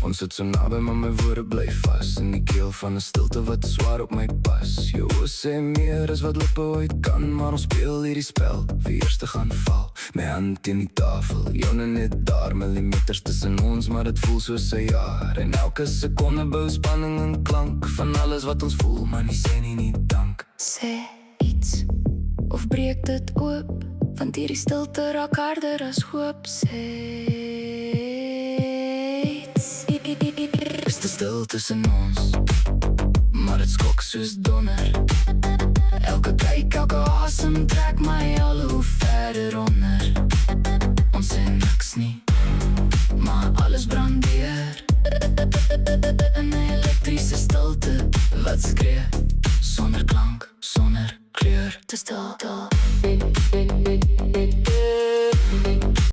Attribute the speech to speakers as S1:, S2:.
S1: Ons sit so naby, maar my woorde bly vas in die keel van 'n stilte wat swaar op my pas. Jou oë sê meer as wat lippe ooit kan, maar ons speel hierdie spel wie eers te gaan val. My hand teen die tafel, joune net daar, millimeters tussen ons, maar dit voel soos 'n jaar. En elke sekonde bou spanning en klank van alles wat ons voel, maar nie sê nie dank.
S2: Sê iets of breek dit oop, want hierdie stilte raak harder as hoop. Sê iets.
S1: Is te stil tussen ons, maar het skok soos donder. Elke kyk, elke asem trek my al hoe verder onder.